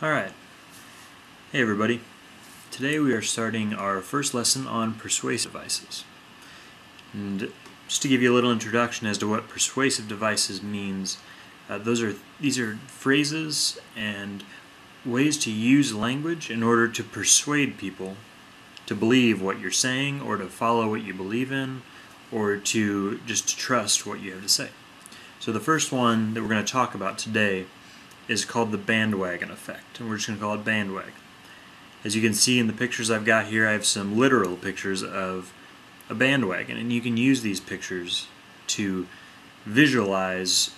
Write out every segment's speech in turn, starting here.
Alright, hey everybody. Today we are starting our first lesson on persuasive devices. And just to give you a little introduction as to what persuasive devices means, these are phrases and ways to use language in order to persuade people to believe what you're saying, or to follow what you believe in, or to just trust what you have to say. So the first one that we're going to talk about today is called the Bandwagon Effect, and we're just going to call it Bandwagon. As you can see in the pictures I've got here, I have some literal pictures of a bandwagon, and you can use these pictures to visualize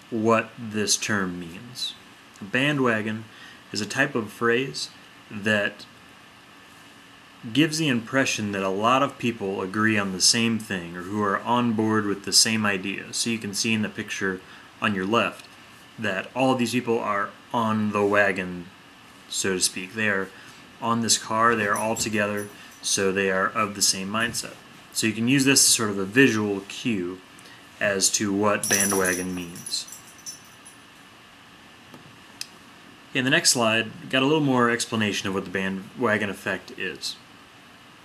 what this term means. A bandwagon is a type of phrase that gives the impression that a lot of people agree on the same thing, or who are on board with the same idea. So you can see in the picture on your left that all of these people are on the wagon, so to speak. They are on this car, they are all together, so they are of the same mindset. So you can use this as sort of a visual cue as to what bandwagon means. In the next slide, got a little more explanation of what the bandwagon effect is.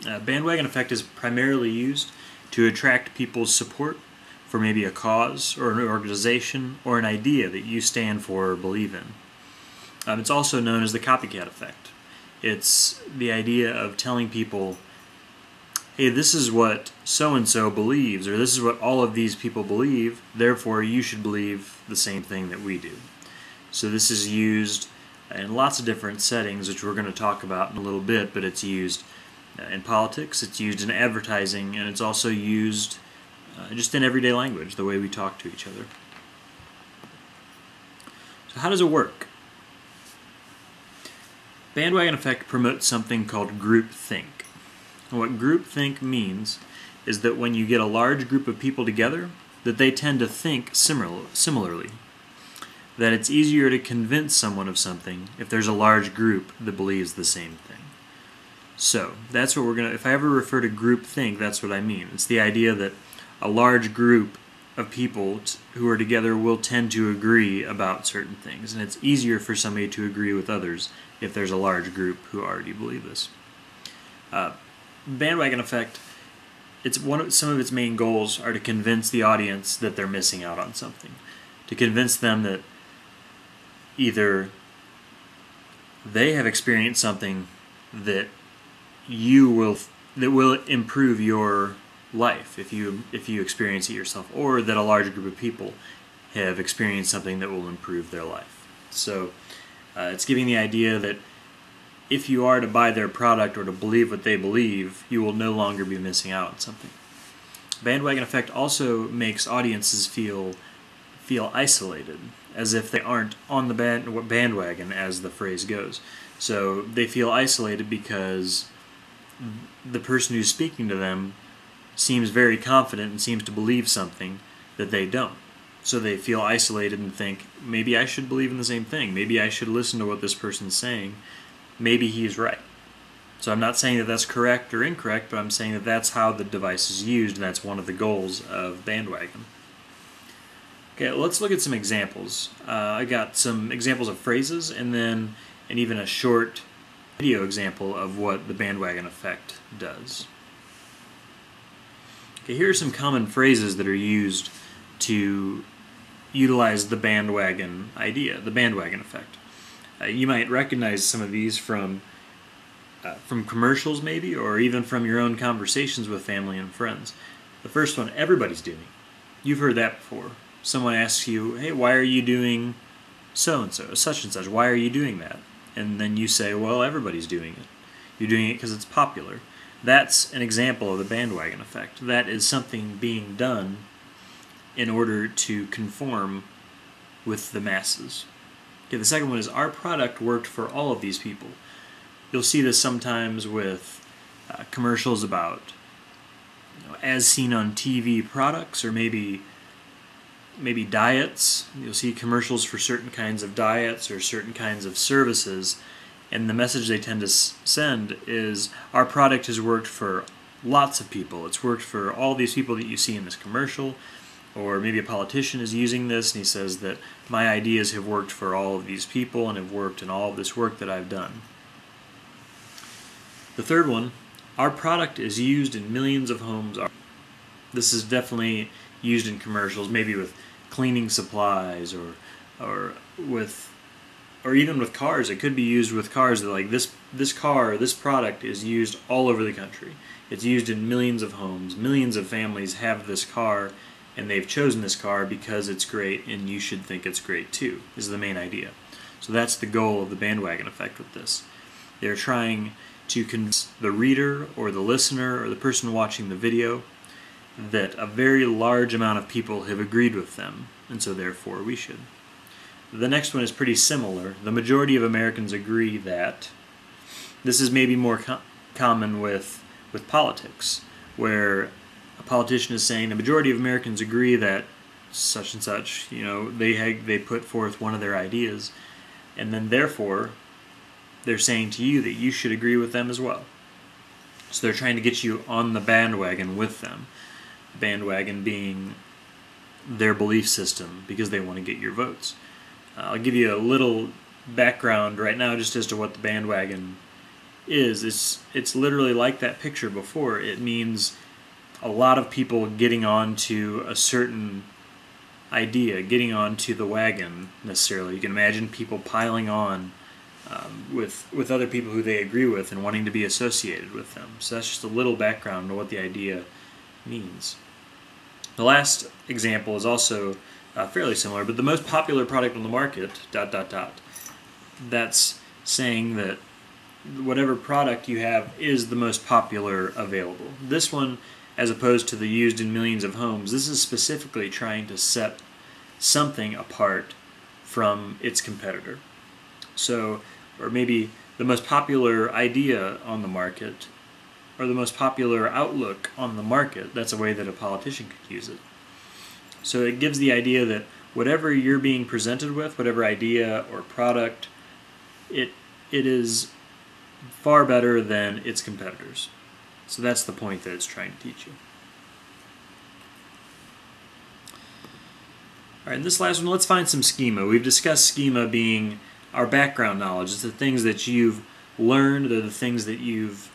Bandwagon effect is primarily used to attract people's support for maybe a cause or an organization or an idea that you stand for or believe in. It's also known as the copycat effect. It's the idea of telling people, hey, this is what so-and-so believes, or this is what all of these people believe, therefore you should believe the same thing that we do. So this is used in lots of different settings, which we're going to talk about in a little bit, but it's used in politics, it's used in advertising, and it's also used just in everyday language, the way we talk to each other. So how does it work? Bandwagon effect promotes something called groupthink. And what groupthink means is that when you get a large group of people together, that they tend to think similarly. That it's easier to convince someone of something if there's a large group that believes the same thing. So that's what we're going to, if I ever refer to groupthink, that's what I mean. It's the idea that a large group of people who are together will tend to agree about certain things, and it's easier for somebody to agree with others if there's a large group who already believe this. Bandwagon effect, some of its main goals are to convince the audience that they're missing out on something, to convince them that either they have experienced something that will improve your life if you experience it yourself, or that a large group of people have experienced something that will improve their life. So it's giving the idea that if you are to buy their product or to believe what they believe, you will no longer be missing out on something. Bandwagon effect also makes audiences feel isolated, as if they aren't on the bandwagon, as the phrase goes. So they feel isolated because the person who's speaking to them seems very confident and seems to believe something that they don't. So they feel isolated and think, maybe I should believe in the same thing. Maybe I should listen to what this person's saying. Maybe he's right. So I'm not saying that that's correct or incorrect, but I'm saying that that's how the device is used, and that's one of the goals of bandwagon. Okay, let's look at some examples. I got some examples of phrases, and then even a short video example of what the bandwagon effect does. Okay, here are some common phrases that are used to utilize the bandwagon idea, the bandwagon effect. You might recognize some of these from commercials maybe, or even from your own conversations with family and friends. The first one, everybody's doing. You've heard that before. Someone asks you, hey, why are you doing so-and-so, such and such? Why are you doing that? And then you say, well, everybody's doing it. You're doing it because it's popular. That's an example of the bandwagon effect. That is something being done in order to conform with the masses. Okay, the second one is, our product worked for all of these people. You'll see this sometimes with commercials about as seen on TV products, or maybe diets. You'll see commercials for certain kinds of diets or certain kinds of services, and the message they tend to send is, our product has worked for lots of people. It's worked for all these people that you see in this commercial. Or maybe a politician is using this and he says that my ideas have worked for all of these people and have worked in all of this work that I've done. The third one, our product is used in millions of homes. This is definitely used in commercials, maybe with cleaning supplies or even with cars. It could be used with cars that, like, this product is used all over the country. It's used in millions of homes. Millions of families have this car, and they've chosen this car because it's great, and you should think it's great too, is the main idea. So that's the goal of the bandwagon effect with this. They're trying to convince the reader or the listener or the person watching the video that a very large amount of people have agreed with them, and so therefore we should. The next one is pretty similar. The majority of Americans agree that. This is maybe more common with politics, where a politician is saying the majority of Americans agree that such and such, they put forth one of their ideas, and then therefore they're saying to you that you should agree with them as well. So they're trying to get you on the bandwagon with them. Bandwagon being their belief system because they want to get your votes. I'll give you a little background right now just as to what the bandwagon is. It's literally like that picture before. It means a lot of people getting onto a certain idea, getting onto the wagon necessarily. You can imagine people piling on with other people who they agree with and wanting to be associated with them. So that's just a little background to what the idea means. The last example is also fairly similar, but the most popular product on the market, ... That's saying that whatever product you have is the most popular available. This one, as opposed to the used in millions of homes, this is specifically trying to set something apart from its competitor. So, or maybe the most popular idea on the market, or the most popular outlook on the market. That's a way that a politician could use it. So it gives the idea that whatever you're being presented with, whatever idea or product, it is far better than its competitors. So that's the point that it's trying to teach you. Alright, in this last one, let's find some schema. We've discussed schema being our background knowledge. It's the things that you've learned, they're the things that you've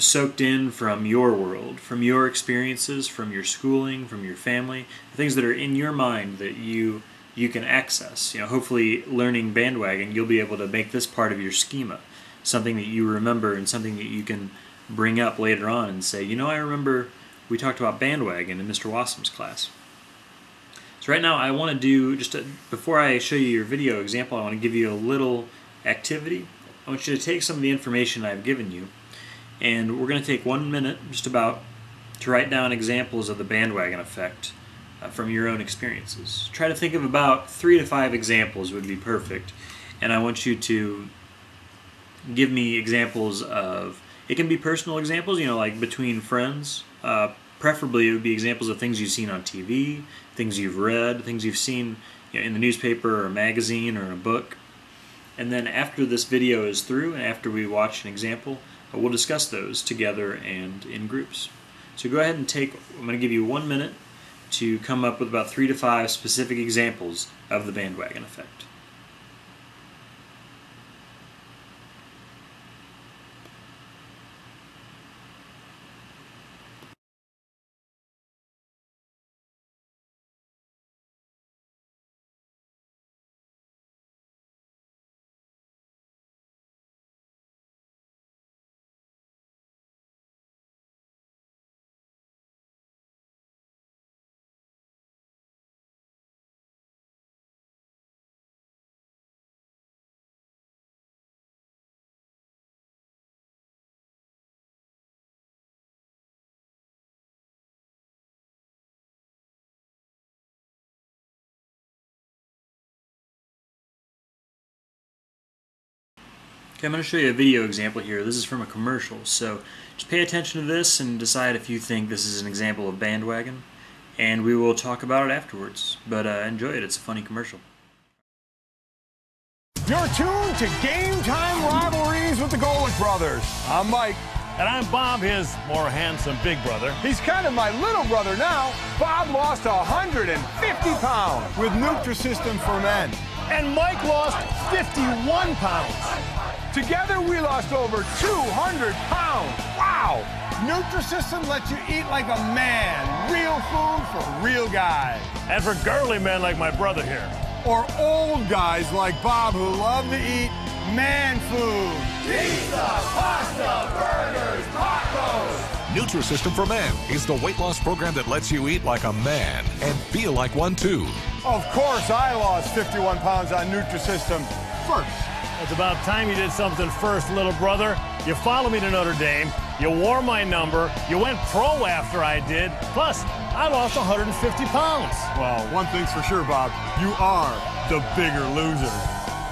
soaked in from your world, from your experiences, from your schooling, from your family, the things that are in your mind that you can access. Hopefully learning bandwagon, you'll be able to make this part of your schema, something that you remember and something that you can bring up later on and say, I remember we talked about bandwagon in Mr. Wassum's class. So right now I want to do, before I show you your video example, I want to give you a little activity. I want you to take some of the information I've given you, and we're going to take 1 minute just about to write down examples of the bandwagon effect from your own experiences. Try to think of about 3 to 5 examples would be perfect, and I want you to give me examples of, it can be personal examples, like between friends. Preferably it would be examples of things you've seen on TV, things you've read, things you've seen in the newspaper or a magazine or a book. And then after this video is through and after we watch an example, we'll discuss those together and in groups. So go ahead and I'm going to give you 1 minute to come up with about 3 to 5 specific examples of the bandwagon effect. Okay, I'm going to show you a video example here. This is from a commercial, so just pay attention to this and decide if you think this is an example of bandwagon, and we will talk about it afterwards. But enjoy it, it's a funny commercial. You're tuned to Game Time Rivalries with the Golick Brothers. I'm Mike. And I'm Bob, his more handsome big brother. He's kind of my little brother now. Bob lost 150 pounds with Nutrisystem for Men. And Mike lost 51 pounds. Together, we lost over 200 pounds. Wow! Nutrisystem lets you eat like a man. Real food for real guys. And for girly men like my brother here. Or old guys like Bob who love to eat man food. Pizza, pasta, burgers, tacos. Nutrisystem for Men is the weight loss program that lets you eat like a man and feel like one too. Of course, I lost 51 pounds on Nutrisystem first. It's about time you did something first, little brother. You followed me to Notre Dame. You wore my number. You went pro after I did. Plus, I lost 150 pounds. Well, one thing's for sure, Bob. You are the bigger loser.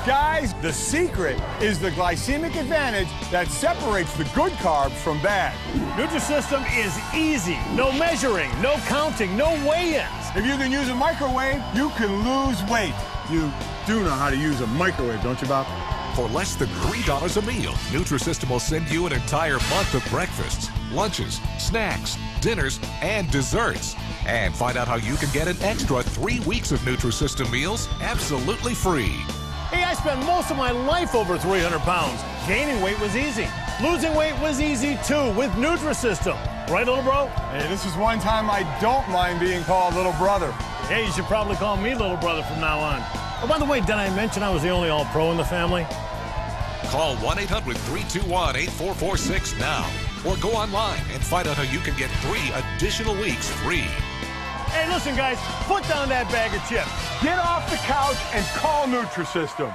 Guys, the secret is the glycemic advantage that separates the good carbs from bad. Nutrisystem is easy. No measuring, no counting, no weigh-ins. If you can use a microwave, you can lose weight. You do know how to use a microwave, don't you, Bob? For less than $3 a meal, Nutrisystem will send you an entire month of breakfasts, lunches, snacks, dinners, and desserts. And find out how you can get an extra 3 weeks of Nutrisystem meals absolutely free. Hey, I spent most of my life over 300 pounds. Gaining weight was easy. Losing weight was easy, too, with Nutrisystem. Right, little bro? Hey, this is one time I don't mind being called little brother. Hey, you should probably call me little brother from now on. Oh, by the way, did I mention I was the only all-pro in the family? Call 1-800-321-8446 now. Or go online and find out how you can get 3 additional weeks free. Hey, listen, guys, put down that bag of chips. Get off the couch and call Nutrisystem.